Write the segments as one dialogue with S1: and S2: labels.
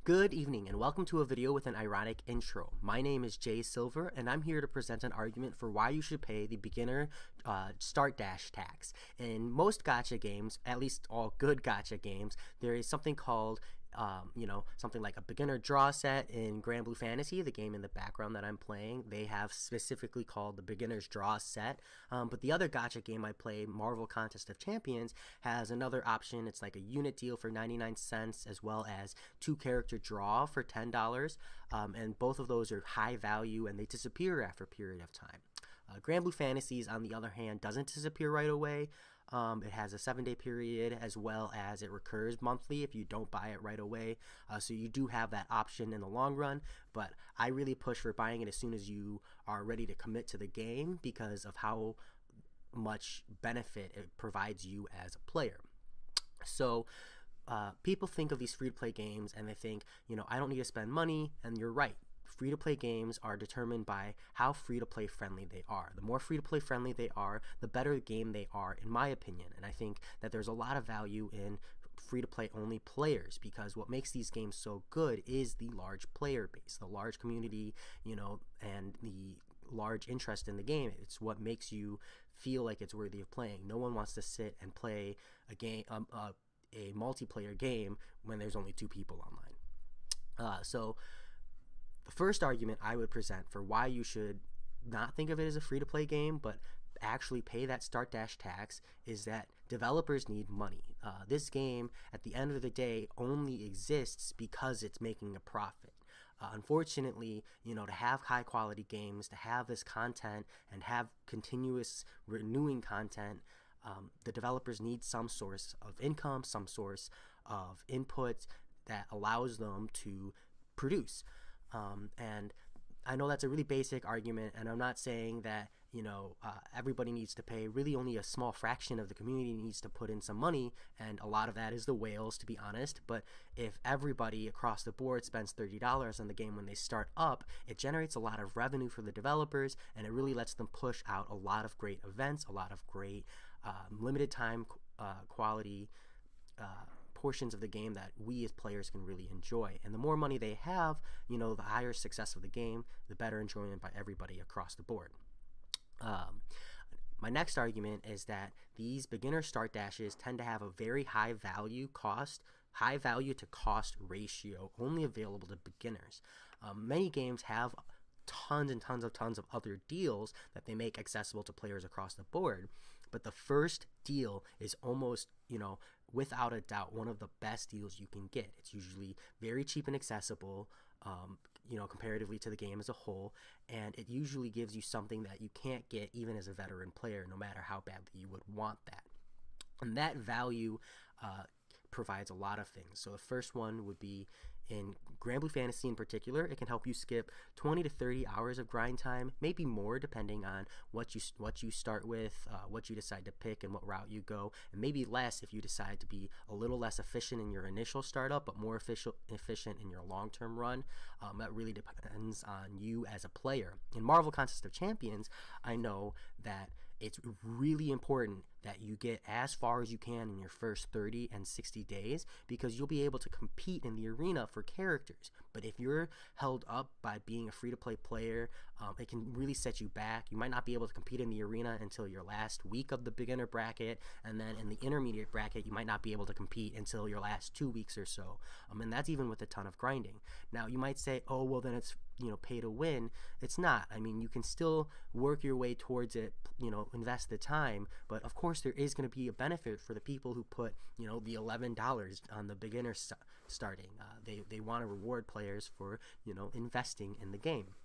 S1: Good evening and welcome to a video with an ironic intro. My name is Jay Silver and I'm here to present an argument for why you should pay the beginner start dash tax. In most gacha games, at least all good gacha games, there is something called something like a beginner draw set. In Grand Blue Fantasy, the game in the background that I'm playing, they have specifically called the beginner's draw set. But the other gacha game I play, Marvel Contest of Champions, has another option. It's like a unit deal for 99 cents as well as 2-character draw for $10. And both of those are high value and they disappear after a period of time. Grand Blue Fantasies, on the other hand, doesn't disappear right away. It has a 7-day period as well as it recurs monthly if you don't buy it right away. So you do have that option in the long run, but I really push for buying it as soon as you are ready to commit to the game because of how much benefit it provides you as a player. So people think of these free-to-play games and they think, I don't need to spend money, and you're right. Free-to-play games are determined by how free-to-play friendly they are. The more free-to-play friendly they are, the better game they are, in my opinion. And I think that there's a lot of value in free-to-play only players because what makes these games so good is the large player base, the large community, and the large interest in the game. It's what makes you feel like it's worthy of playing. No one wants to sit and play a game, a multiplayer game when there's only 2 people online. The first argument I would present for why you should not think of it as a free-to-play game, but actually pay that start dash tax is that developers need money. This game, at the end of the day, only exists because it's making a profit. Unfortunately, to have high-quality games, to have this content, and have continuous renewing content, the developers need some source of income, some source of input that allows them to produce. And I know that's a really basic argument, and I'm not saying that everybody needs to pay. Really, only a small fraction of the community needs to put in some money, and a lot of that is the whales, to be honest. But if everybody across the board spends $30 on the game when they start up, it generates a lot of revenue for the developers, and it really lets them push out a lot of great events, a lot of great limited time quality portions of the game that we as players can really enjoy. And the more money they have, the higher success of the game, the better enjoyment by everybody across the board. My next argument is that these beginner start dashes tend to have a very high value to cost ratio only available to beginners. Many games have tons of other deals that they make accessible to players across the board, but the first deal is almost without a doubt one of the best deals you can get. It's usually very cheap and accessible comparatively to the game as a whole, and it usually gives you something that you can't get even as a veteran player, no matter how badly you would want that. And that value provides a lot of things. So the first one would be in Grand Blue Fantasy in particular. It can help you skip 20 to 30 hours of grind time, maybe more depending on what you start with, what you decide to pick and what route you go, and maybe less if you decide to be a little less efficient in your initial startup but more efficient in your long-term run. That really depends on you as a player. In Marvel Contest of Champions, I know that it's really important that you get as far as you can in your first 30 and 60 days because you'll be able to compete in the arena for characters. But if you're held up by being a free-to-play player, it can really set you back. You might not be able to compete in the arena until your last week of the beginner bracket, and then in the intermediate bracket you might not be able to compete until your last 2 weeks or so. And that's even with a ton of grinding. Now you might say, oh well, then it's pay to win. It's not. I mean, you can still work your way towards it, invest the time, but of course there is going to be a benefit for the people who put the $11 on the beginner starting. They want to reward players for investing in the game.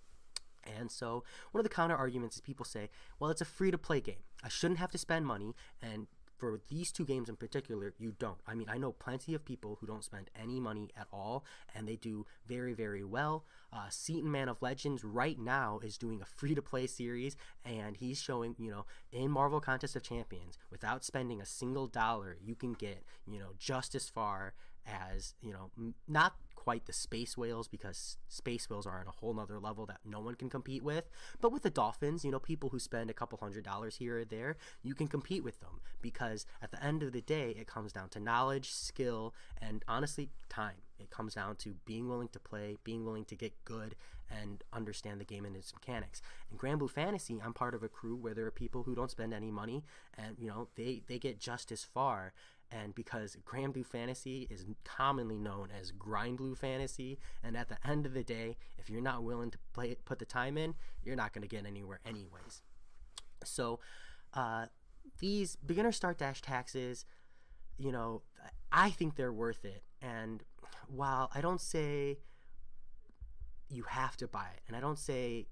S1: And so one of the counter arguments is people say, well, it's a free-to-play game, I shouldn't have to spend money, and for these 2 games in particular, you don't. I mean, I know plenty of people who don't spend any money at all, and they do very, very well. Seaton Man of Legends right now is doing a free-to-play series, and he's showing, in Marvel Contest of Champions, without spending a single dollar, you can get, just as far as, not quite the space whales, because space whales are on a whole nother level that no one can compete with, but with the dolphins, people who spend a couple $100s here or there, you can compete with them, because at the end of the day, it comes down to knowledge, skill, and honestly, time. it comes down to being willing to play, being willing to get good, and understand the game and its mechanics. In Grand Blue Fantasy, I'm part of a crew where there are people who don't spend any money, and they get just as far. And because Grand Blue Fantasy is commonly known as Grind Blue Fantasy, and at the end of the day, if you're not willing to put the time in, you're not going to get anywhere anyways. So these beginner start dash taxes, I think they're worth it. And while I don't say you have to buy it, and I don't say,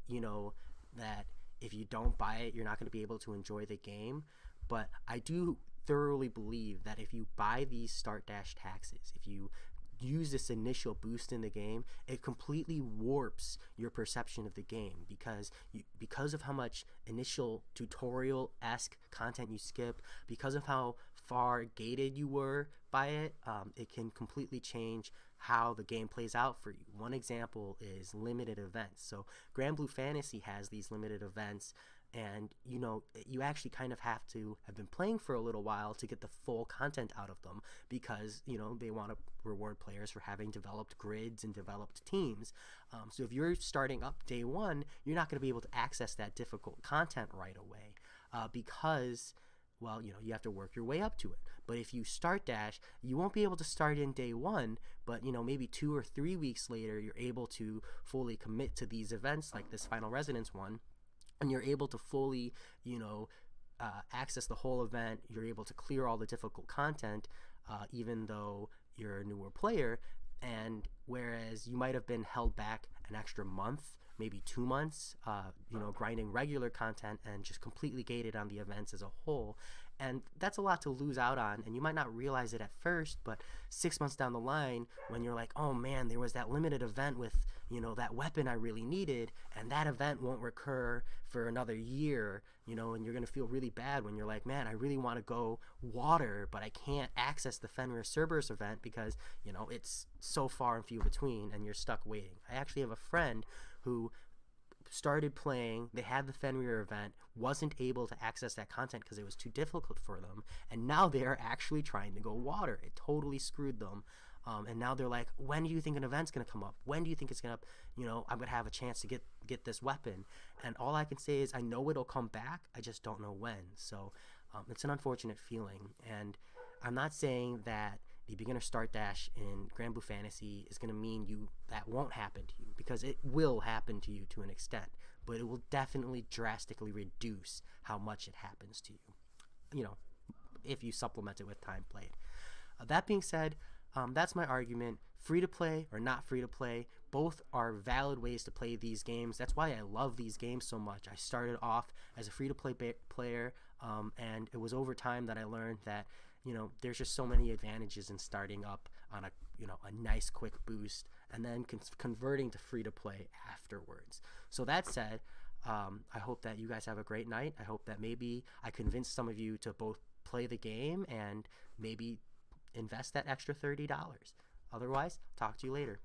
S1: that if you don't buy it, you're not going to be able to enjoy the game, but I do thoroughly believe that if you buy these start dash taxes, if you use this initial boost in the game, it completely warps your perception of the game because of how much initial tutorial-esque content you skip, because of how far gated you were by it. It can completely change how the game plays out for you. One example is limited events. So Grand Blue Fantasy has these limited events, and you actually kind of have to have been playing for a little while to get the full content out of them, because they want to reward players for having developed grids and developed teams. So if you're starting up day one, you're not going to be able to access that difficult content right away, because you have to work your way up to it. But if you start dash, you won't be able to start in day one, but maybe 2 or 3 weeks later, you're able to fully commit to these events like this Final Resonance one, and you're able to fully, access the whole event. You're able to clear all the difficult content, even though you're a newer player. And whereas you might have been held back an extra month, maybe 2 months, grinding regular content and just completely gated on the events as a whole. And that's a lot to lose out on, and you might not realize it at first, but 6 months down the line, when you're like, oh man, there was that limited event with, that weapon I really needed, and that event won't recur for another year, and you're going to feel really bad when you're like, man, I really want to go water, but I can't access the Fenrir Cerberus event because, it's so far and few between, and you're stuck waiting. I actually have a friend who started playing, they had the Fenrir event, wasn't able to access that content because it was too difficult for them, and now they're actually trying to go water. It totally screwed them. And now they're like, when do you think an event's going to come up? When do you think it's going to, I'm going to have a chance to get this weapon? And all I can say is I know it'll come back, I just don't know when. So it's an unfortunate feeling, and I'm not saying that the beginner start dash in Grand Blue Fantasy is going to mean that won't happen to you, because it will happen to you to an extent, but it will definitely drastically reduce how much it happens to you, if you supplement it with time played. That being said, that's my argument. Free to play or not free to play, both are valid ways to play these games. That's why I love these games so much. I started off as a free to play player, and it was over time that I learned that there's just so many advantages in starting up on a nice quick boost and then converting to free to play afterwards. So that said, I hope that you guys have a great night. I hope that maybe I convinced some of you to both play the game and maybe invest that extra $30. Otherwise, talk to you later.